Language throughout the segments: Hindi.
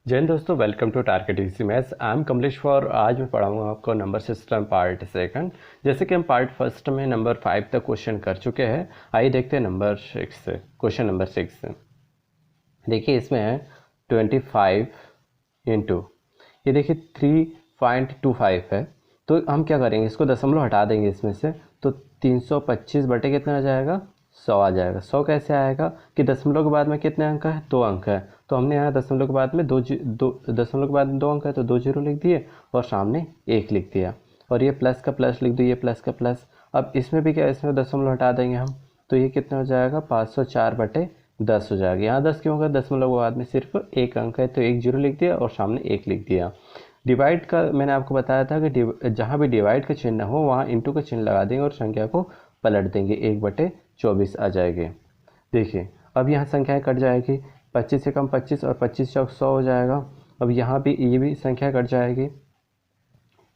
जय हिंद दोस्तों, welcome to target easy maths. I am Kamlesh for. आज मैं पढ़ाऊंगा आपको नंबर सिस्टम पार्ट सेकंड। जैसे कि हम पार्ट फर्स्ट में नंबर 5 तक क्वेश्चन कर चुके हैं। आइए देखते हैं नंबर 6 से। क्वेश्चन नंबर 6 से देखिए, इसमें है 25 इंटू, ये देखिए 3.25 है। तो हम क्या करेंगे, इसको दशमलव हटा देंगे इसमें से, तो 325 बटे कितना आ जाएगा, 100 आ जाएगा। 100 कैसे आएगा कि दशमलव के बाद में कितने अंक है, 2 अंक है। तो हमने यहाँ दशमलव के बाद में दशमलव के बाद में 2 अंक है तो 2 जीरो लिख दिए और सामने 1 लिख दिया। और ये प्लस का प्लस लिख दिए, ये प्लस का प्लस। अब इसमें भी क्या, इसमें दशमलव हटा देंगे हम, तो ये कितना हो जाएगा, 504 बटे 10 हो जाएगा। यहाँ 10 क्यों होगा, दशमलव के बाद में सिर्फ 1 अंक है तो 1 जीरो लिख दिया और सामने 1 लिख दिया। डिवाइड का मैंने आपको बताया था कि जहाँ भी डिवाइड का चिन्ह हो वहाँ इंटू का चिन्ह लगा देंगे और संख्या को पलट देंगे, 1/24 आ जाएगी। देखिए अब यहाँ संख्याएं कट जाएगी, 25 से कम 25 और 25 चौक 100 हो जाएगा। अब यहाँ भी ये भी संख्या कट जाएगी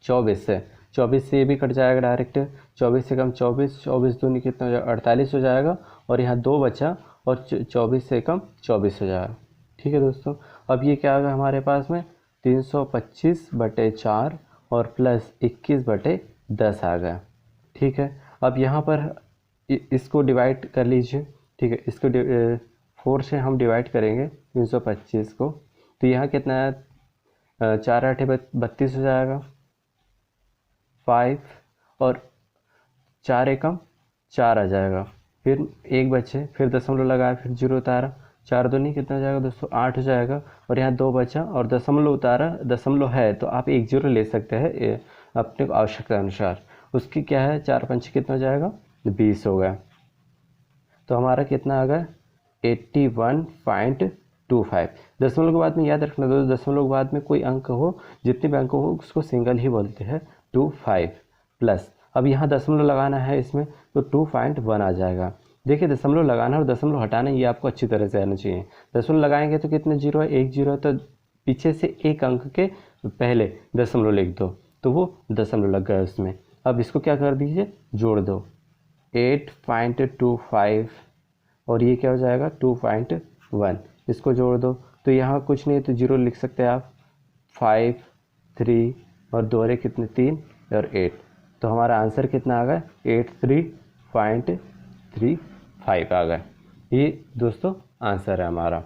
24 से, 24 से ये भी कट जाएगा डायरेक्ट। 24 से कम 24, 24 दूनी कितना हो जाएगा, 48 हो जाएगा। और यहाँ 2 बचा और 24 से कम 24 हो जाएगा। ठीक है दोस्तों, अब ये क्या आ गया हमारे पास में, 325/4 और प्लस 21/10 आ गया। ठीक है, अब यहाँ पर इसको डिवाइड कर लीजिए। ठीक है, इसको 4 से हम डिवाइड करेंगे 325 को, तो यहाँ कितना है, 4 8 32 हो जाएगा, 5 और 4 एकम 4 आ जाएगा। फिर 1 बचे, फिर दशमलव लगाया, फिर जीरो उतारा, 4 दूनी कितना हो जाएगा दोस्तों, 8 हो जाएगा। और यहाँ 2 बचा और दशमलव उतारा, दशमलव है तो आप 1 जीरो ले सकते हैं अपने आवश्यकता अनुसार। उसकी क्या है, 4 पंच कितना हो जाएगा, 20 हो गया। तो हमारा कितना आ गया, 81.25। दशमलव के बाद में याद रखना दोस्तों, दशमलव के बाद में कोई अंक हो, जितने भी अंक हो उसको सिंगल ही बोलते हैं। 25 प्लस, अब यहाँ दशमलव लगाना है इसमें तो 2.1 आ जाएगा। देखिए दशमलव लगाना और दशमलव हटाना ये आपको अच्छी तरह से आना चाहिए। दशमलव लगाएंगे तो कितने जीरो है, 1 जीरो है, तो पीछे से एक अंक के पहले दशमलव लिख दो तो वो दशमलव लग गया उसमें। अब इसको क्या कर दीजिए, जोड़ दो, 8.25 और ये क्या हो जाएगा, 2.1। इसको जोड़ दो तो यहाँ कुछ नहीं है तो जीरो लिख सकते हैं आप। 5 3 और दोहरे कितने, 3 और 8। तो हमारा आंसर कितना आ गया, 83.35 आ गया। ये दोस्तों आंसर है हमारा।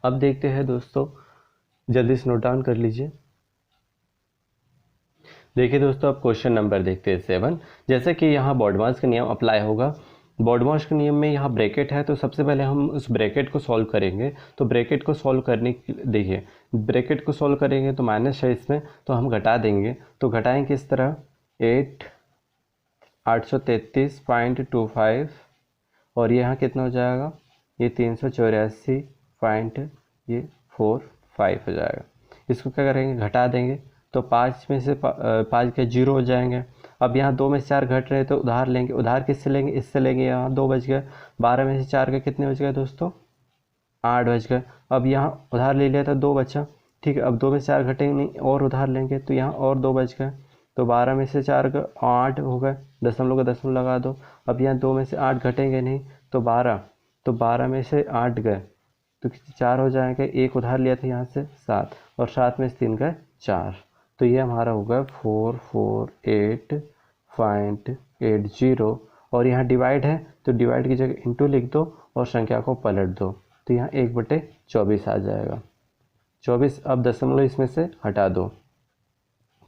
अब देखते हैं दोस्तों, जल्दी से नोट डाउन कर लीजिए। देखिए दोस्तों, अब क्वेश्चन नंबर देखते हैं 7। जैसे कि यहाँ बॉडमास का नियम अप्लाई होगा। बॉडमास के नियम में यहाँ ब्रैकेट है तो सबसे पहले हम उस ब्रैकेट को सॉल्व करेंगे। तो ब्रैकेट को सॉल्व करने के देखिए, ब्रैकेट को सॉल्व करेंगे तो माइनस है इसमें, तो हम घटा देंगे। तो घटाएंगे किस तरह, 833.25 और यहाँ कितना हो जाएगा, ये 384.45 हो जाएगा। इसको क्या करेंगे, घटा देंगे तो 5 में से 5 के जीरो हो जाएंगे। अब यहाँ 2 में से 4 घट रहे तो उधार लेंगे, उधार किससे लेंगे, इससे लेंगे। यहाँ 2 बच गए, 12 में से 4 के कितने बच गए दोस्तों, 8 बच गए। अब यहाँ उधार ले लिया था, 2 बचा। ठीक है, अब 2 में से 4 घटेंगे नहीं और उधार लेंगे तो यहाँ और 2 बच गए। तो 12 में से 4 का 8 हो गए, दशमलव का दशमलव लगा दो। अब यहाँ 2 में से 8 घटेंगे नहीं तो 12, तो 12 में से 8 गए तो 4 हो जाएंगे। एक उधार लिया था यहाँ से 7 और 7 में से 3 गए 4। तो ये हमारा होगा 448.80 और यहाँ डिवाइड है तो डिवाइड की जगह इंटू लिख दो और संख्या को पलट दो तो यहाँ 1/24 आ जाएगा। 24, अब दशमलव इसमें से हटा दो,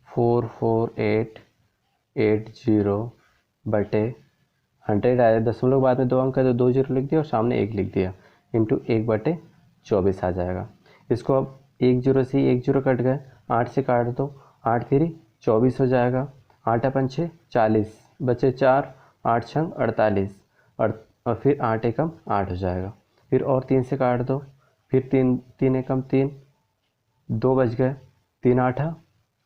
44880/100 आया। दशमलव के बाद में 2 अंक है तो 2 जीरो लिख दिया और सामने 1 लिख दिया, इंटू 1/24 आ जाएगा। इसको अब 1 जीरो से 1 जीरो कट गए, 8 से काट दो, 8 3 24 हो जाएगा। 8 पंचे 40 बचे 4, 8 छंग 48 और फिर 8 एकम 8 हो जाएगा। फिर और 3 से काट दो, फिर 3 एकम 3, 2 बच गए, 3 8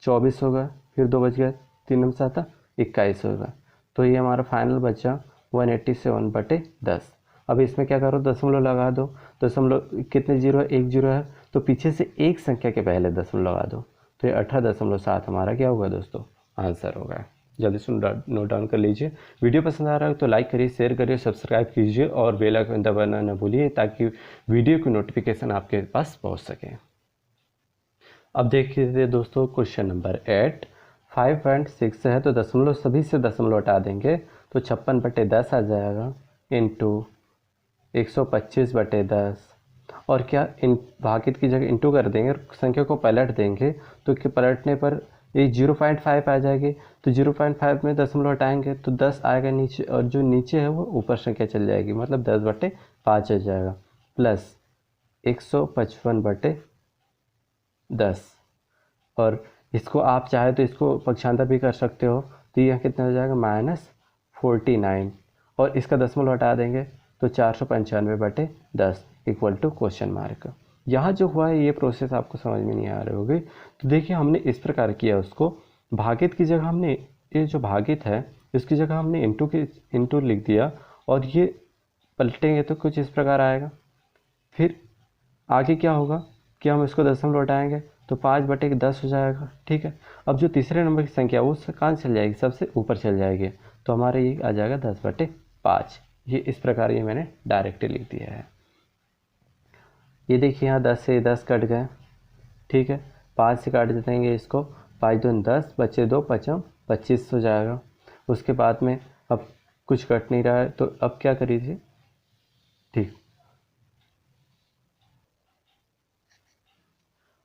24 हो गए, फिर 2 बच गए, 3 7 21 हो गए। तो ये हमारा फाइनल बचा 187/10। अब इसमें क्या करो, दशमलव लगा दो। दशमलव कितने जीरो है, 1 जीरो है तो पीछे से एक संख्या के पहले दशमलव लगा दो तो ये 18.7 हमारा क्या होगा दोस्तों, आंसर होगा। जल्दी से नोट डाउन कर लीजिए। वीडियो पसंद आ रहा है तो लाइक करिए, शेयर करिए, सब्सक्राइब कीजिए और बेल आइकन दबाना न भूलिए ताकि वीडियो की नोटिफिकेशन आपके पास पहुंच सके। अब देखिए दोस्तों क्वेश्चन नंबर 8, 5.6 है तो दशमलव सभी से दशमलव हटा देंगे तो 56/10 आ जाएगा इंटू 125/10। और क्या इन भागित की जगह इंटू कर देंगे, संख्या को पलट देंगे तो कि पलटने पर ये 0.5 आ जाएगी। तो 0.5 में दशमलव हटाएंगे तो 10 आएगा नीचे, और जो नीचे है वो ऊपर संख्या चल जाएगी, मतलब 10/5 आ जाएगा प्लस 155/10। और इसको आप चाहे तो इसको पक्षांतर भी कर सकते हो, तो यह कितना हो जाएगा -49, और इसका दशमलव हटा देंगे तो 495/10 इक्वल टू क्वेश्चन मार्क। यहाँ जो हुआ है ये प्रोसेस आपको समझ में नहीं आ रही होगी। तो देखिए हमने इस प्रकार किया, उसको भागित की जगह हमने ये जो भागित है इसकी जगह हमने इंटू लिख दिया, और ये पलटेंगे तो कुछ इस प्रकार आएगा। फिर आगे क्या होगा कि हम इसको दशमलव हटाएंगे तो 5/10 हो जाएगा। ठीक है, अब जो तीसरे नंबर की संख्या वो कहाँ चल जाएगी, सबसे ऊपर चल जाएगी, तो हमारे ये आ जाएगा 10/5। ये इस प्रकार ये मैंने डायरेक्टली लिख दिया है। ये देखिए यहाँ 10 से 10 कट गए। ठीक है, 5 से काट देंगे इसको, 5 दूनी 10, बचे 2, 5 25 हो जाएगा। उसके बाद में अब कुछ कट नहीं रहा है तो अब क्या करिए, ठीक।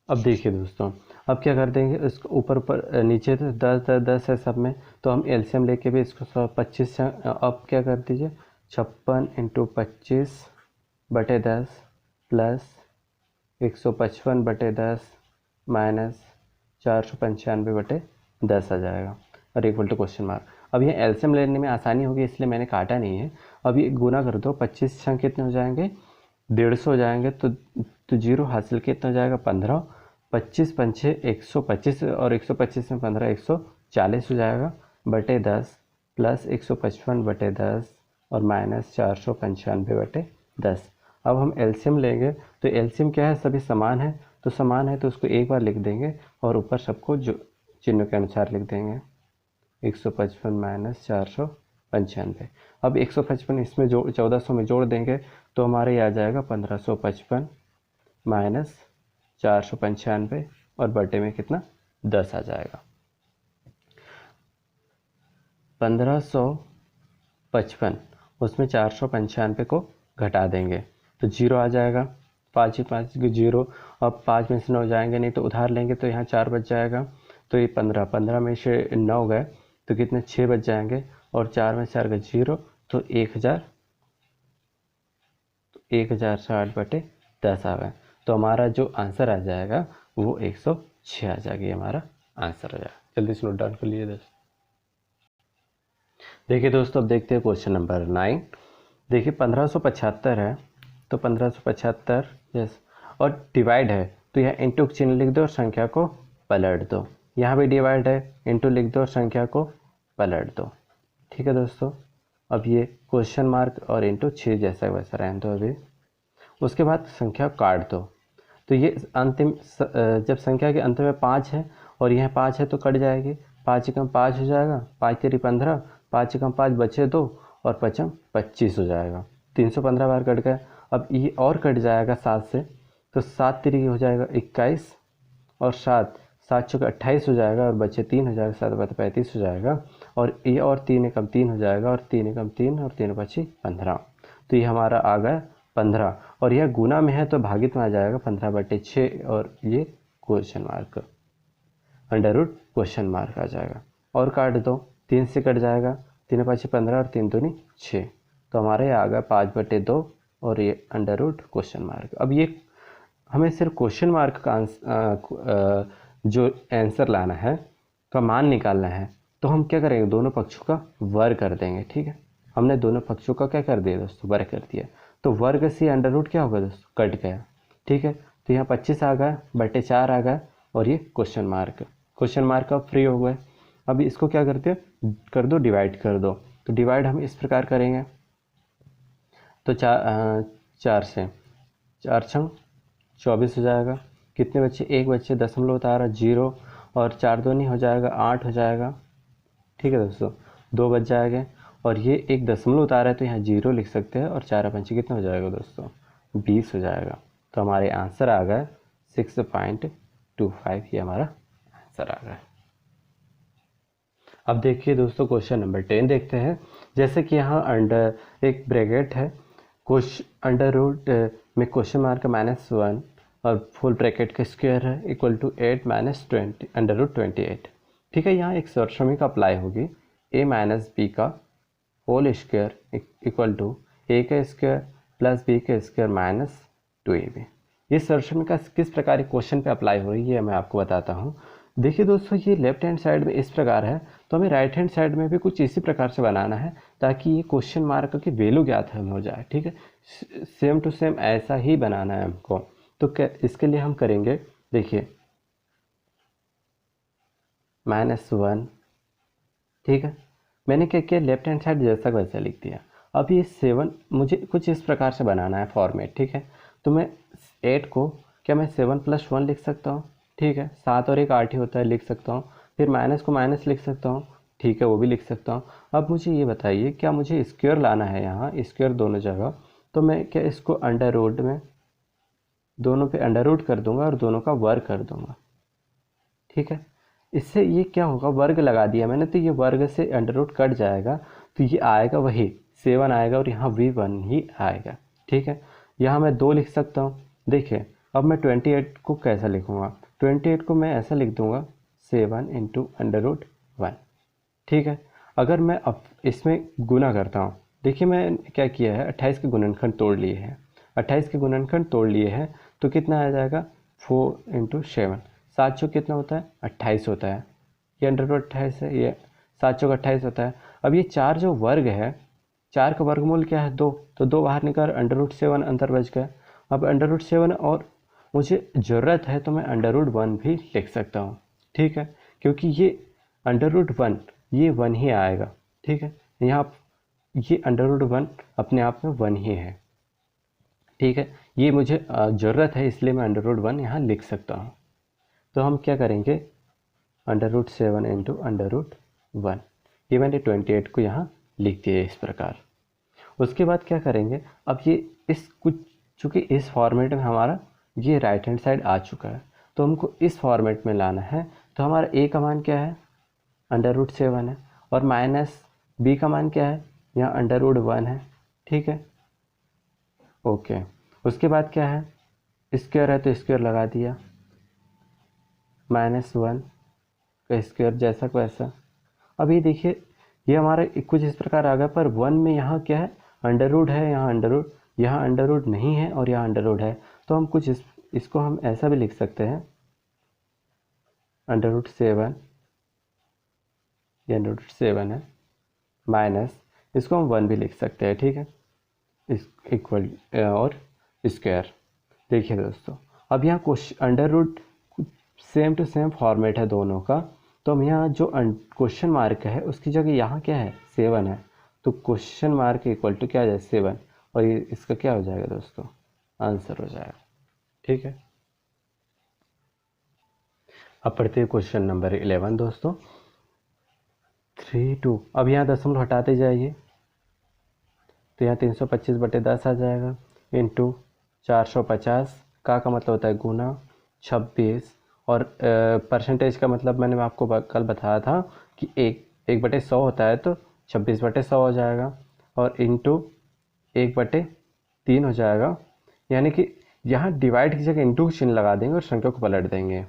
अब देखिए दोस्तों, अब क्या कर देंगे, इसको ऊपर ऊपर नीचे तो 10 है सब में, तो हम एलसीएम लेके भी इसको 25 अब क्या कर दीजिए 56 × 25/10 प्लस 155/10 माइनस 495/10 आ जाएगा, और इक्वल टू क्वेश्चन मार्क। अब ये एलसीएम लेने में आसानी होगी इसलिए मैंने काटा नहीं है। अब ये गुना कर दो, 25 छंग कितने हो जाएंगे 150 हो जाएंगे, तो जीरो हासिल कितना हो जाएगा 15, 25 पंछे 125, और 125 में 15 140 हो जाएगा बटे 10 प्लस 155/10 और माइनस 495/10। अब हम एलसीएम लेंगे, तो एलसीएम क्या है, सभी समान है, तो समान है तो उसको एक बार लिख देंगे और ऊपर सबको जो चिन्ह के अनुसार लिख देंगे 155 माइनस 495। अब 155 इसमें 1400 में जोड़ देंगे तो हमारे ये आ जाएगा 1555 माइनस 495, और बटे में कितना 10 आ जाएगा। 1555 उसमें 495 को घटा देंगे तो जीरो आ जाएगा, 5 जीरो। अब 5 में से 9 जाएंगे नहीं तो उधार लेंगे तो यहाँ 4 बच जाएगा, तो ये 15 में से 9 गए तो कितने 6 बच जाएंगे, और 4 में 4 का 0, तो 1060/10 आ गए। तो हमारा जो आंसर आ जाएगा वो 106 आ जाएगी, हमारा आंसर आ जाएगा। जल्दी से नोट डाउन कर लिए दोस्तों। देखिए दोस्तों, अब देखते हैं क्वेश्चन नंबर 9। देखिए 1575 है तो 1575 यस, और डिवाइड है तो यह इंटू चिन्ह लिख दो और संख्या को पलट दो। यहाँ भी डिवाइड है, इंटू लिख दो और संख्या को पलट दो। ठीक है दोस्तों, अब ये क्वेश्चन मार्क और इंटू 6 जैसा वैसा रहने दो अभी। उसके बाद संख्या काट दो, तो ये अंतिम जब संख्या के अंत में 5 है और यह 5 है तो कट जाएगी, 5 कम 5 हो जाएगा, 5 तेरी 15, 5 कम 5 बचे 2, और 5 25 हो जाएगा, 315 बार कट गया। अब ये और कट जाएगा 7 से, तो 7 तेरी हो जाएगा 21, और 7 चौके 28 हो जाएगा, और बचे 3 हो जाएगा, 7 बचे 35 हो जाएगा, और ये और 3 एकम 3 हो जाएगा, और 3 एकम 3 और 3 बची 15, तो ये हमारा आ गया 15। और यह गुना में है तो भागित में आ जाएगा 15/6, और ये question mark under root question mark आ जाएगा। और काट दो, 3 से कट जाएगा, 3 5 15 और 3 दूनी 6, तो हमारे ये आ गया 5/2, और ये अंडर रूट क्वेश्चन मार्क। अब ये हमें सिर्फ क्वेश्चन मार्क का जो आंसर लाना है का मान निकालना है, तो हम क्या करेंगे दोनों पक्षों का वर्ग कर देंगे। ठीक है, हमने दोनों पक्षों का क्या कर दिया दोस्तों, वर्ग कर दिया, तो वर्ग से अंडर रूट क्या होगा दोस्तों, कट गया। ठीक है, तो यहाँ 25 आ गया बटे 4 आ गया, और ये क्वेश्चन मार्क अब फ्री हो गए। अब इसको क्या करते हो, कर दो डिवाइड कर दो, तो डिवाइड हम इस प्रकार करेंगे, तो 4 से 4 छंग 24 हो जाएगा, कितने बच्चे 1 बच्चे दशमलव उतारा 0, और 4 दूनी हो जाएगा 8 हो जाएगा। ठीक है दोस्तों, 2 बच जाएंगे, और ये एक दशमलव उतारा है तो यहाँ 0 लिख सकते हैं, और 4 पंचे कितना हो जाएगा दोस्तों 20 हो जाएगा। तो हमारे आंसर आ गए 6.2 25 ये हमारा आंसर आ गया। अब देखिए दोस्तों क्वेश्चन नंबर 10 देखते हैं। जैसे कि यहाँ अंडर एक ब्रैकेट है, अंडर रूट में क्वेश्चन मार्क -1 और फुल ब्रैकेट का स्क्वायर है equal to 8 minus 20 under root 28। ठीक है, यहाँ एक सरसमीक अप्लाई होगी, a माइनस बी का whole square equal to a का स्क्वायर प्लस b का स्क्वायर माइनस 2ab। ये सरसमीका किस प्रकार के क्वेश्चन पे अप्लाई हो रही है मैं आपको बताता हूँ। देखिए दोस्तों, ये लेफ्ट हैंड साइड में इस प्रकार है, तो हमें राइट हैंड साइड में भी कुछ इसी प्रकार से बनाना है ताकि ये क्वेश्चन मार्क की वैल्यू ज्ञात हमें हो जाए। ठीक है, सेम टू सेम ऐसा ही बनाना है हमको। तो इसके लिए हम करेंगे, देखिए -1। ठीक है, मैंने क्या किया, लेफ्ट हैंड साइड जैसा वैसा लिख दिया। अब ये 7 मुझे कुछ इस प्रकार से बनाना है फॉर्मेट। ठीक है, तो मैं 8 को क्या मैं 7 + 1 लिख सकता हूँ। ठीक है, 7 और 1 8 ही होता है, लिख सकता हूँ। फिर माइनस को माइनस लिख सकता हूँ। ठीक है, वो भी लिख सकता हूँ। अब मुझे ये बताइए, क्या मुझे स्क्वायर लाना है यहाँ, स्क्वायर दोनों जगह, तो मैं क्या इसको अंडर रूट में दोनों पे अंडर रूट कर दूंगा और दोनों का वर्ग कर दूंगा। ठीक है, इससे ये क्या होगा, वर्ग लगा दिया मैंने, तो ये वर्ग से अंडर रूट कट जाएगा, तो ये आएगा वही 7 आएगा और यहाँ v1 ही आएगा। ठीक है, यहाँ मैं 2 लिख सकता हूँ। देखिए अब मैं 28 को कैसा लिखूँगा, 28 को मैं ऐसा लिख दूँगा 7 × अंडर रूट 1। ठीक है, अगर मैं अब इसमें गुना करता हूँ, देखिए मैं क्या किया है, 28 के गुणनखंड तोड़ लिए हैं। 28 के गुणनखंड तोड़ लिए हैं तो कितना आ जाएगा, 4 × 7, 7 चौक कितना होता है, 28 होता है। ये अंडर रूट 28 है, ये 7 चौक 28 होता है। अब ये 4 जो वर्ग है, 4 का वर्गमूल क्या है, 2, तो 2 बाहर निकाल, अंडर रूट 7 अंदर बच गया। अब अंडर रूट 7 और मुझे ज़रूरत है तो मैं अंडर रूट 1 भी लिख सकता हूँ। ठीक है, क्योंकि ये अंडर रूट 1 ये 1 ही आएगा। ठीक है, यहाँ ये अंडर रूट 1 अपने आप में 1 ही है। ठीक है, ये मुझे ज़रूरत है इसलिए मैं अंडर रूट 1 यहाँ लिख सकता हूँ। तो हम क्या करेंगे, अंडर रूट 7 × अंडर रूट 1, ये मैंने 28 को यहाँ लिख दिया इस प्रकार। उसके बाद क्या करेंगे, अब ये इस कुछ चूँकि इस फॉर्मेट में हमारा ये राइट हैंड साइड आ चुका है, तो हमको इस फॉर्मेट में लाना है। तो हमारा a का मान क्या है, अंडर रूट 7 है, और माइनस b का मान क्या है, यहाँ अंडर रूट 1 है। ठीक है, ओके। उसके बाद क्या है, स्क्वायर है तो स्क्वायर लगा दिया, -1 का स्क्वायर जैसा को ऐसा। अब ये देखिए ये हमारा कुछ इस प्रकार आ गया, पर 1 में यहाँ क्या है, अंडर रूट है, यहाँ अंडर रूट नहीं है और यहाँ अंडर रूट है। तो हम कुछ इसको हम ऐसा भी लिख सकते हैं, अंडर रूट 7, ये अंडर रूट 7 है, माइनस इसको हम 1 भी लिख सकते हैं। ठीक है, इस इक्वल और स्क्वायर। देखिए दोस्तों, अब यहाँ question under root same to same format है दोनों का, तो हम यहाँ जो क्वेश्चन मार्क है उसकी जगह यहाँ क्या है, 7 है, तो क्वेश्चन मार्क इक्वल टू क्या आ जाए, 7, और ये इसका क्या हो जाएगा दोस्तों, आंसर हो जाएगा। ठीक है, अब पढ़ते हैं क्वेश्चन नंबर 11 दोस्तों। 3 2, अब यहाँ दशमलव हटाते जाइए, तो यहाँ 325/10 आ जाएगा, इंटू 450 का मतलब होता है गुना 26, और परसेंटेज का मतलब मैंने आपको कल बताया था कि 1/100 होता है, तो 26/100 हो जाएगा, और इंटू 1/3 हो जाएगा। यानी कि यहाँ डिवाइड की जगह इंटू चिन्ह लगा देंगे और संख्या को पलट देंगे,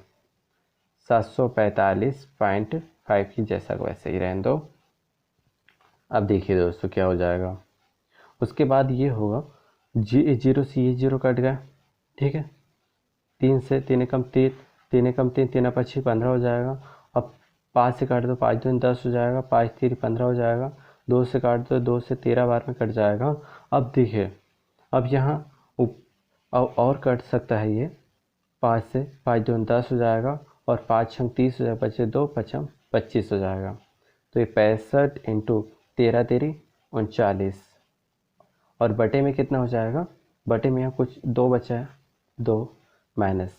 745.5 की जैसा को वैसे ही रहने दो। अब देखिए दोस्तों क्या हो जाएगा, उसके बाद ये होगा 0 से ये 0 कट गया। ठीक है, 3 से 3 कम 3, 3 कम 3, 3 5 15 हो जाएगा। अब 5 से काट दो, 5 दूनी 10 हो जाएगा, 5 3 15 हो जाएगा। 2 से काट दो, 2 से 13 बार में कट जाएगा। अब देखिए, अब यहाँ और कट सकता है ये, 5 से 5 दूनी 10 हो जाएगा, और 5 छंग 30 हो जाएगा, बचे 2, 5 25 हो जाएगा। तो ये 65 × 13 तेरी 39, और बटे में कितना हो जाएगा, बटे में यहाँ कुछ 2 बचा है, 2 माइनस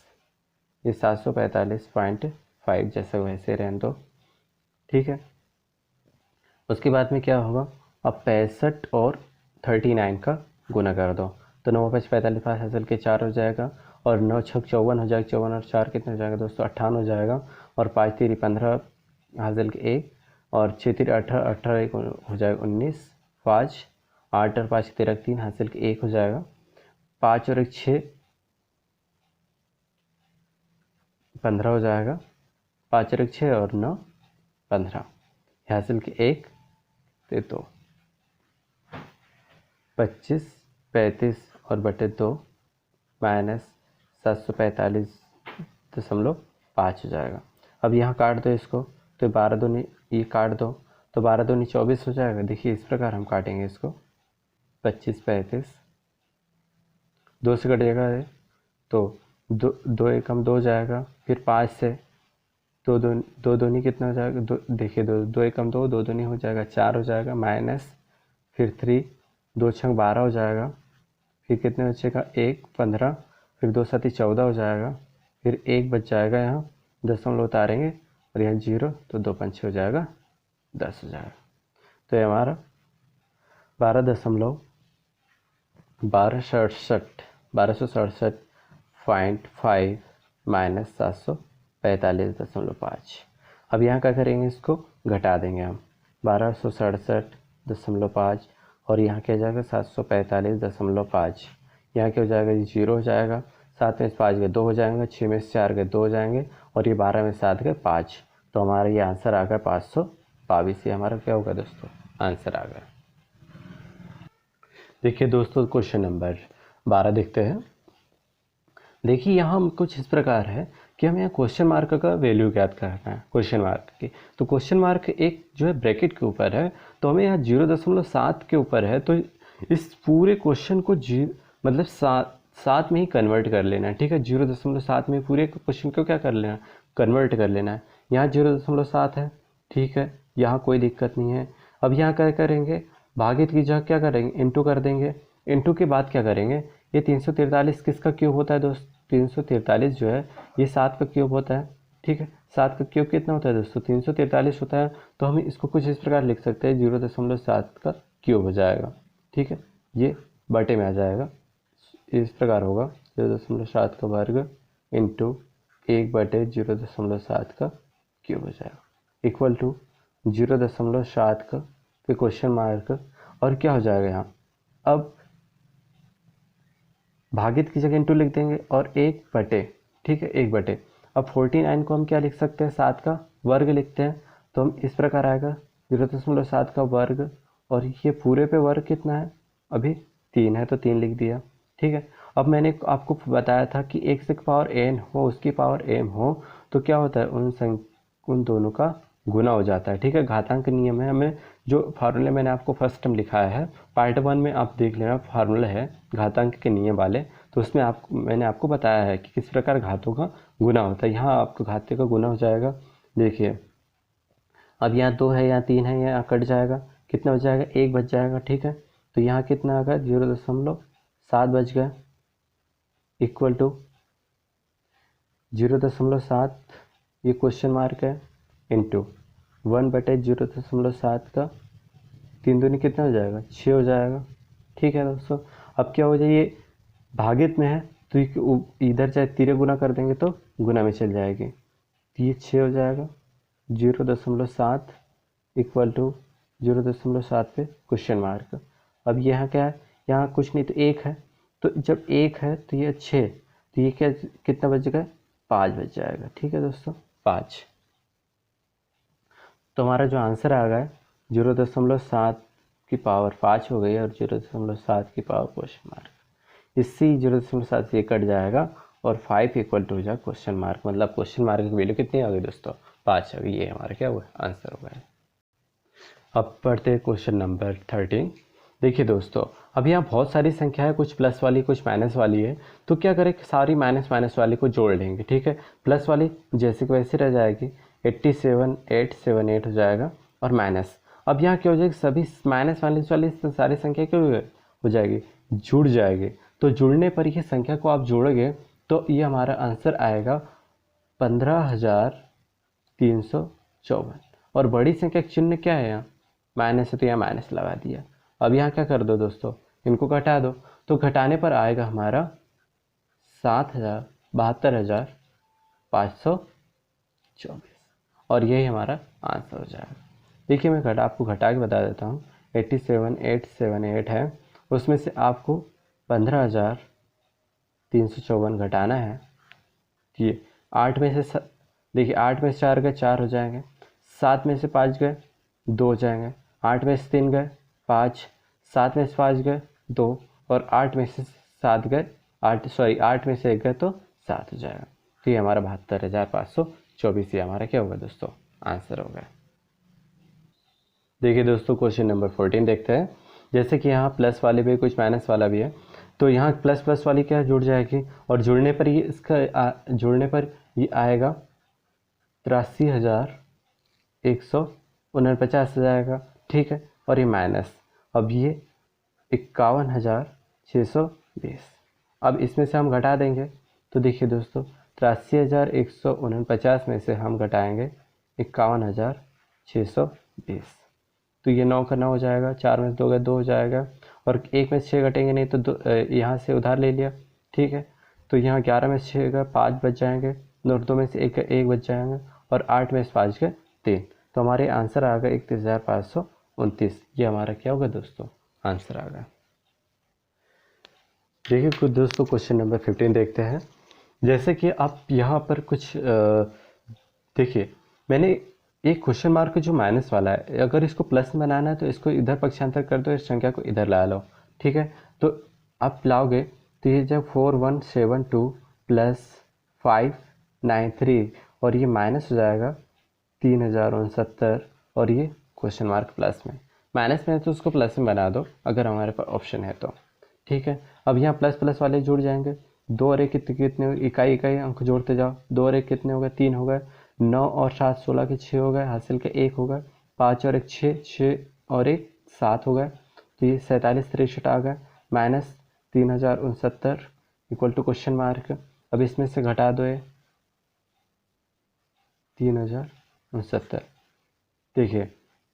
ये 745.5 जैसे वैसे रहने दो। ठीक है, उसके बाद में क्या होगा, अब 65 और 39 का गुना कर दो, तो 9 5 45 5 असल के 4 हो जाएगा, और 9 छक 54 हो जाएगा, 54 और 4 कितना हो जाएगा दोस्तों 58 हो जाएगा, और 5 3 15 हासिल के 1, और 6 3 18 18 1 हो जाएगा 19, 5 8 और 5 13 3 हासिल के 1 हो जाएगा, 5 और 1 6 15 हो जाएगा, 5 और 1 6 और 9 15 हासिल के 1 ते 2, 25 35 और बटे 2 माइनस 745.5 हो जाएगा। अब यहाँ काट दो इसको, तो 12 दूनी ये काट दो, तो 12 दूनी 24 हो जाएगा। देखिए इस प्रकार हम काटेंगे इसको, 25 35 2 से कट जाएगा तो 2 एकम 2 हो जाएगा, फिर 5 से 2 दूनी कितना हो जाएगा, देखिए 2 एकम 2, 2 दूनी हो जाएगा 4 हो जाएगा, माइनस फिर 3 2 छंग 12 हो जाएगा, फिर कितने बचेगा 1 15, फिर 2 7 14 हो जाएगा, फिर 1 बच जाएगा, यहाँ दशमलव उतारेंगे और यहाँ 0, तो 2 पंच हो जाएगा 10 हो जाएगा। तो ये हमारा 1267.5 माइनस 745.5। अब यहाँ क्या करेंगे, इसको घटा देंगे हम, 1267.5 और यहाँ क्या हो जाएगा 745.5, यहाँ क्या हो जाएगा 0 हो जाएगा, 7 में से 5 गए 2 हो जाएंगे, 6 में से 4 गए 2 हो जाएंगे, और ये 12 में 7 गए 5, तो हमारा ये आंसर आ गया 522। ये हमारा क्या होगा दोस्तों, आंसर आ गया। देखिए दोस्तों क्वेश्चन नंबर 12 देखते हैं। देखिए यहाँ हम कुछ इस प्रकार है कि हमें यहाँ क्वेश्चन मार्क का वैल्यू ज्ञात करना है, क्वेश्चन मार्क की। तो क्वेश्चन मार्क एक जो है ब्रैकेट के ऊपर है, तो हमें यहाँ 0.7 के ऊपर है, तो इस पूरे क्वेश्चन को मतलब 7 में ही कन्वर्ट कर लेना है, ठीक है। 0.7 में पूरे क्वेश्चन को क्या कर लेना, कन्वर्ट कर लेना है। यहाँ 0.7 है, ठीक है, यहाँ कोई दिक्कत नहीं है। अब यहाँ क्या करेंगे, भागित की जगह क्या करेंगे, इंटू कर देंगे। इंटू के बाद क्या करेंगे, ये 343 किसका क्यूब होता है दोस्त, 343 जो है ये 7 का क्यूब होता है, ठीक है। 7 का क्यूब कितना होता है दोस्तों, 343 होता है। तो हम इसको कुछ इस प्रकार लिख सकते हैं, 0.7 का क्यूब हो जाएगा, ठीक है। ये बटे में आ जाएगा, इस प्रकार होगा 0.7 का वर्ग इंटू 1/0.7 का क्यूब हो जाएगा, इक्वल टू 0.7 का फिर क्वेश्चन मार्क, और क्या हो जाएगा यहाँ, अब भागित की जगह इंटू लिख देंगे और 1/, ठीक है, 1/। अब 49 को हम क्या लिख सकते हैं, 7 का वर्ग लिखते हैं, तो हम इस प्रकार आएगा 0.7 का वर्ग, और ये पूरे पे वर्ग कितना है, अभी 3 है तो 3 लिख दिया, ठीक है। अब मैंने आपको बताया था कि एक से पावर n हो, उसकी पावर m हो, तो क्या होता है, उन दोनों का गुना हो जाता है, ठीक है। घातांक नियम है, हमें जो फार्मूले मैंने आपको फर्स्ट टाइम लिखाया है, पार्ट 1 में आप देख लेना, फार्मूला है घातांक के नियम वाले, तो उसमें मैंने आपको बताया है कि किस प्रकार घातों का गुना होता है। यहाँ आपको घाते का गुना हो जाएगा, देखिए अब यहाँ 2 है, यहाँ 3 है, यहाँ कट जाएगा, कितना बच जाएगा, 1 बच जाएगा, ठीक है। तो यहाँ कितना आ गया, 0.7 बच गया, इक्वल टू 0.7, ये क्वेश्चन मार्क है, इंटू 1/0.7 का 3 दूनी कितना हो जाएगा, 6 हो जाएगा, ठीक है दोस्तों। अब क्या हो जाए, ये भागित में है तो इधर चाहे तिरे गुना कर देंगे तो गुना में चल जाएगी, तो ये 6 हो जाएगा, 0.7 इक्वल टू 0.7 पे क्वेश्चन मार्क। अब यहाँ क्या है, यहाँ कुछ नहीं तो 1 है, तो जब 1 है तो ये 6, तो ये क्या कितना बच गया, 5 बच जाएगा, ठीक है दोस्तों, 5। तो हमारा जो आंसर आ गया 0.7 की पावर 5 हो गई और 0.7 की पावर क्वेश्चन मार्क, इससे 0.7 से कट जाएगा और 5 इक्वल टू हो जाएगा क्वेश्चन मार्क, मतलब क्वेश्चन मार्क की वैल्यू कितनी आ गई दोस्तों, 5 आ गई। ये हमारा क्या हुआ, आंसर हो गया। अब पढ़ते हैं क्वेश्चन नंबर 13। देखिए दोस्तों, अब यहाँ बहुत सारी संख्या है, कुछ प्लस वाली कुछ माइनस वाली है, तो क्या करें, सारी माइनस वाली को जोड़ लेंगे, ठीक है। प्लस वाली जैसे कि वैसे रह जाएगी, 87,878 हो जाएगा, और माइनस, अब यहाँ क्या हो जाएगी, सभी माइनस वाली सारी संख्या क्या हो जाएगी, जुड़ जाएगी। तो जुड़ने पर ये संख्या को आप जोड़ोगे तो ये हमारा आंसर आएगा 15,354, और बड़ी संख्या का चिन्ह क्या है, यहाँ माइनस है तो यहाँ माइनस लगा दिया। अब यहाँ क्या कर दो दोस्तों, इनको घटा दो, तो घटाने पर आएगा हमारा 72,524 और यही हमारा आंसर हो जाएगा। देखिए मैं आपको घटा के बता देता हूँ। 87,878 है, उसमें से आपको 15,354 घटाना है। ये 8 में से देखिए 8 में से 4 गए 4 हो जाएंगे, 7 में से 5 गए 2 हो जाएंगे, 8 में से 3 गए 5, 7 में से 5 गए 2 और 8 में से 7 गए 8 में से 1 गए तो 7 हो जाएगा। तो ये हमारा 72,524 ये हमारा क्या होगा दोस्तों, आंसर होगा। देखिए दोस्तों क्वेश्चन नंबर 14 देखते हैं। जैसे कि यहाँ प्लस वाले भी कुछ माइनस वाला भी है, तो यहाँ प्लस प्लस वाली क्या जुड़ जाएगी और जुड़ने पर ये जुड़ने पर ये आएगा 83,149 हो जाएगा, ठीक है। और ये माइनस, अब ये 51,620। अब इसमें से हम घटा देंगे तो देखिए दोस्तों 83,149 में से हम घटाएंगे 51,620, तो ये 9 का 9 हो जाएगा, 4 में से 2 गए 2 हो जाएगा और 1 में से 6 घटेंगे नहीं तो यहाँ से उधार ले लिया, ठीक है। तो यहाँ 11 में से 6 गए 5 बच जाएंगे, 2 में से 1 बच जाएंगे और 8 में से 5 गए 3, तो हमारे आंसर आ गया 31,529। ये हमारा क्या होगा दोस्तों, आंसर आ गया। देखिए कुछ दोस्तों क्वेश्चन नंबर 15 देखते हैं। जैसे कि आप यहाँ पर कुछ देखिए मैंने एक क्वेश्चन मार्क जो माइनस वाला है, अगर इसको प्लस में बनाना है तो इसको इधर पक्षांतर कर दो, इस संख्या को इधर ला लो, ठीक है। तो आप लाओगे तो ये जब 4172 प्लस 593 और ये माइनस हो जाएगा 3069 और ये क्वेश्चन मार्क प्लस में, माइनस में है तो उसको प्लस में बना दो अगर हमारे पास ऑप्शन है तो, ठीक है। अब यहाँ प्लस प्लस वाले जुड़ जाएंगे, 2 और 1 कितने इकाई अंक जोड़ते जाओ, 2 और 1 कितने हो गए 3 हो गए, 9 और 7 16 के 6 हो गए, हासिल के 1 हो गए, 5 और 1 6, 6 और 1 7 हो गए, तो ये 4763 आ गए, minus 3069 equal to question mark. अब इसमें से घटा दो ये 3069, देखिए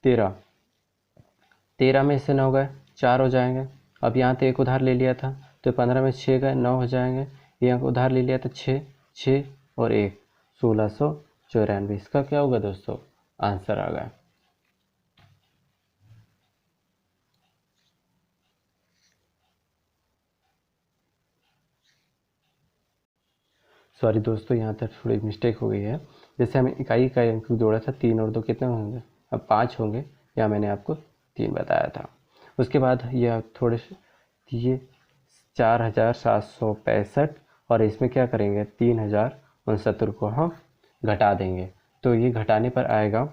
13 में से 9 गए 4 हो जाएंगे। अब यहाँ तो एक उधार ले लिया था तो 15 में 6 गए 9 हो जाएंगे, यहाँ उधार ले लिया था 6 और 1 1694। इसका क्या होगा दोस्तों, आंसर आ गया। सॉरी दोस्तों यहाँ तक थोड़ी मिस्टेक हो गई है। जैसे हमें इकाई अंक जोड़ा था 3 और 2 कितने होंगे, अब 5 होंगे, या मैंने आपको 3 बताया था। उसके बाद यह थोड़े ये 4765 और इसमें क्या करेंगे 3069 को हम घटा देंगे, तो ये घटाने पर आएगा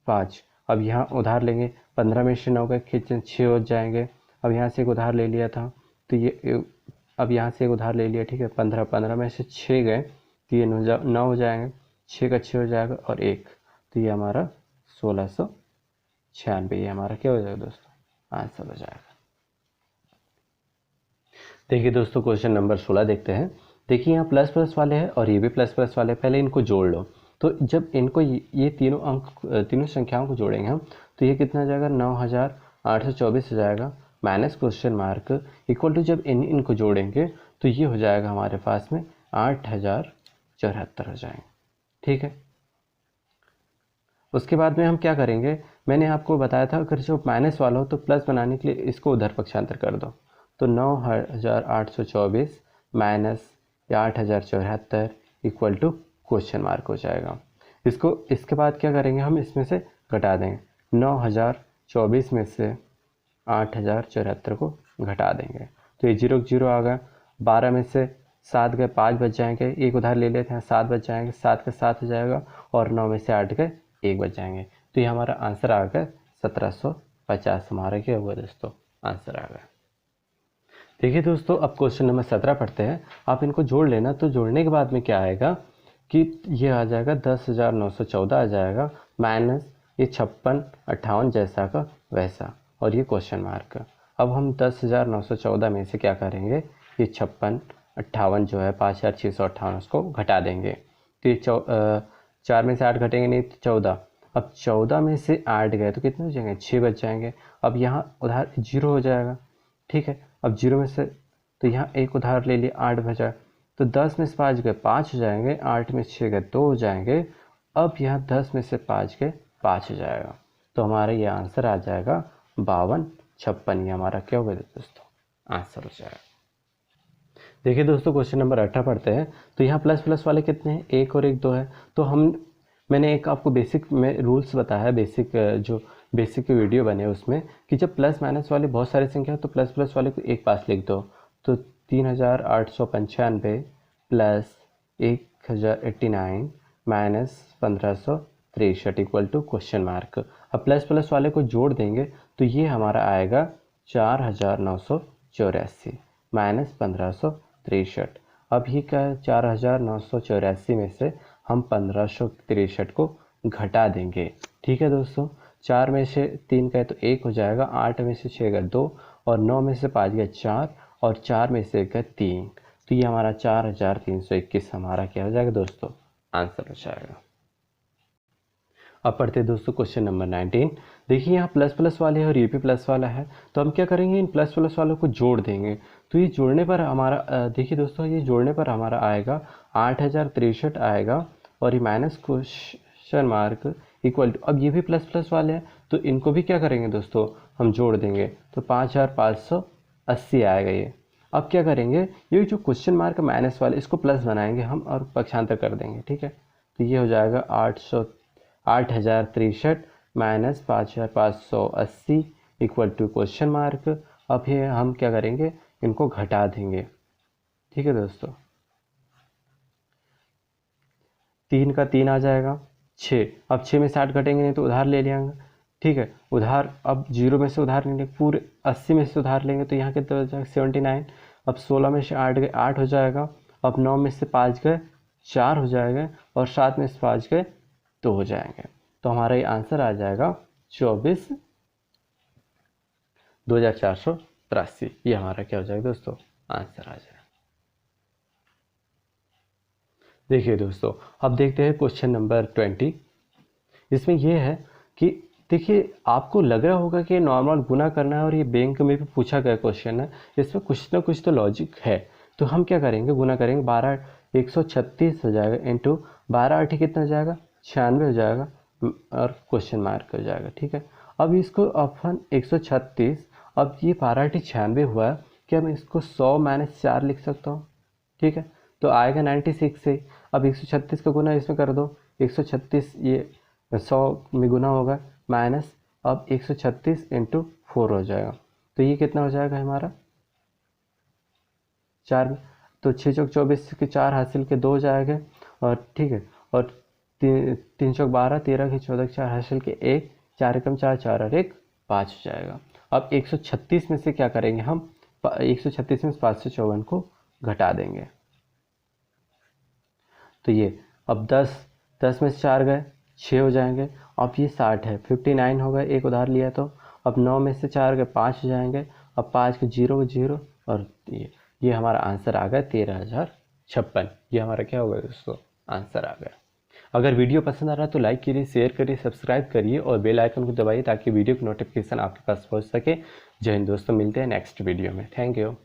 5। अब यहाँ उधार लेंगे, 15 में से 9 का खींचें 6 हो जाएंगे। अब यहाँ से एक उधार ले लिया था तो ये अब यहाँ से एक उधार ले लिया, ठीक है। 15 में से 6 गए तो ये 9 हो जाएंगे, 6 का 6 हो जाएगा और 1, तो ये हमारा 1696, ये हमारा क्या हो जाएगा दोस्तों, आंसर हो जाएगा। देखिए दोस्तों क्वेश्चन नंबर 16 देखते हैं। देखिए यहाँ प्लस प्लस वाले हैं और ये भी प्लस प्लस वाले, पहले इनको जोड़ लो। तो जब इनको ये तीनों संख्याओं को जोड़ेंगे हम तो ये कितना हो जाएगा 9824 हो जाएगा, minus question mark equal to जब इनको जोड़ेंगे तो ये हो जाएगा हमारे पास में 8074 हो जाएंगे, ठीक है। उसके बाद में हम क्या करेंगे, मैंने आपको बताया था अगर जो माइनस वाला हो तो प्लस बनाने के लिए इसको उधर पक्षांतर कर दो, तो 9824 minus 8074 equal to question mark हो जाएगा। इसके बाद क्या करेंगे, हम इसमें से घटा देंगे, 9024 में से 8074 को घटा देंगे तो ये 0 0 आ गया। 12 में से 7 गए 5 बच जाएंगे, एक उधार ले लेते हैं 7 बच जाएंगे, 7 का 7 हो जाएगा और 9 में से 8 गए 1 बच जाएंगे, तो ये हमारा आंसर आ गया 1750। हमारा क्या हुआ दोस्तों, आंसर आ गया। देखिए दोस्तों अब क्वेश्चन नंबर 17 पढ़ते हैं। आप इनको जोड़ लेना, तो जोड़ने के बाद में क्या आएगा कि ये आ जाएगा 10,914 आ जाएगा, माइनस ये 56 58 जैसा का वैसा और ये क्वेश्चन मार्क। अब हम 10,914 में से क्या करेंगे, ये 56 58 जो है 5658 उसको घटा देंगे, तो ये 4 में से 8 घटेंगे नहीं तो 14। अब 14 में से 8 गए तो कितने हो जाएंगे 6 बच जाएंगे। अब यहाँ उधार 0 हो जाएगा, ठीक है। अब 0 में से तो यहाँ एक उधार ले लिया 8 बचा, तो 10 में से 5 गए 5 हो जाएंगे, 8 में 6 गए 2 हो जाएंगे। अब यहाँ 10 में से 5 गए 5 हो जाएगा, तो हमारा ये आंसर आ जाएगा 52 56। ये हमारा क्या होगा दोस्तों, आंसर हो जाएगा। देखिए दोस्तों क्वेश्चन नंबर 18 पढ़ते हैं। तो यहाँ प्लस प्लस वाले कितने हैं, 1 और 1 2 है। तो मैंने एक आपको बेसिक में रूल्स बताया है, जो बेसिक वीडियो बने उसमें, कि जब प्लस माइनस वाली बहुत सारी संख्या तो प्लस प्लस वाले को एक पास लिख दो। तो 3895 plus 1089 minus 1563 equal to question mark. अब प्लस प्लस वाले को जोड़ देंगे तो ये हमारा आएगा 4984 माइनस 1563। अब ही का 4984 में से हम 1563 को घटा देंगे। ठीक है दोस्तों, 4 में से 3 गए तो 1 हो जाएगा, 8 में से 6 गए 2 और 9 में से 5 गए 4 और 4 में से गए 3। तो ये हमारा 4321 हमारा क्या हो जाएगा दोस्तों, आंसर हो जाएगा। अब पढ़ते हैं दोस्तों क्वेश्चन नंबर 19। देखिए यहाँ प्लस प्लस वाले है और ये भी प्लस वाला है, तो हम क्या करेंगे, इन प्लस प्लस वालों को जोड़ देंगे। तो ये जोड़ने पर हमारा देखिए दोस्तों, ये जोड़ने पर हमारा आएगा 8063 आएगा, और ये minus question mark equal to, अब ये भी प्लस प्लस वाले हैं तो इनको भी क्या करेंगे दोस्तों, हम जोड़ देंगे। तो 5580 आएगा ये। अब क्या करेंगे, ये जो क्वेश्चन मार्क माइनस वाले इसको प्लस बनाएंगे हम और पक्षांतर कर देंगे। ठीक है, तो ये हो जाएगा 8063 minus 5580 equal to question mark. अब ये हम क्या करेंगे, इनको घटा देंगे। ठीक है दोस्तों, 3 का 3 आ जाएगा, 6। अब 6 में 60 घटेंगे नहीं तो उधार ले लेंगे। ठीक है, उधार अब 0 में से उधार लेंगे, पूरे 80 में से उधार लेंगे तो यहाँ कितना हो जाएगा 79। अब 16 में से 8 गए 8 हो जाएगा। अब 9 में से 5 गए 4 हो जाएगा, और 7 में से 5 गए 2 हो जाएंगे। तो हमारा ये आंसर आ जाएगा 24,2483। ये हमारा क्या हो जाएगा दोस्तों, आंसर आ जाएगा। देखिए दोस्तों, अब देखते हैं क्वेश्चन नंबर 20। इसमें यह है कि देखिए आपको लग रहा होगा कि नॉर्मल गुना करना है और ये बैंक में भी पूछा गया क्वेश्चन है, इसमें कुछ ना कुछ तो लॉजिक है। तो हम क्या करेंगे, गुना करेंगे, 136 हो जाएगा इंटू 12 8 कितना हो जाएगा 96 हो जाएगा, और क्वेश्चन मार्क हो जाएगा। ठीक है, अब इसको अपन 136, अब ये 12 8 96 हुआ है, क्या मैं इसको 100 माइनस 4 लिख सकता हूँ। ठीक है, तो आएगा 96 से। अब 136 का गुना इसमें कर दो, 136 ये 100 में गुना होगा, माइनस अब 136 इंटू 4 हो जाएगा। तो ये कितना हो जाएगा हमारा 4, तो 6 चौक 24 के 4 हासिल के 2 हो जाएगा, और ठीक है, और 3 चौक 12 13 के 14 के 4 हासिल के 1, 4 कम 4 4 और 1 5 हो जाएगा। अब 136 में से क्या करेंगे हम, 136 में 554 को घटा देंगे। तो ये अब 10 में से 4 गए 6 हो जाएंगे। अब ये 60 है, 59 हो गए, एक उधार लिया तो। अब 9 में से 4 गए 5 हो जाएंगे, अब 5 के 0 और ये हमारा आंसर आ गया 13,056। ये हमारा क्या होगा दोस्तों, आंसर आ गया। अगर वीडियो पसंद आ रहा है तो लाइक करिए, शेयर करिए, सब्सक्राइब करिए और बेल आइकन को दबाइए ताकि वीडियो की नोटिफिकेशन आपके पास पहुंच सके। जय हिंद दोस्तों, मिलते हैं नेक्स्ट वीडियो में। Thank you.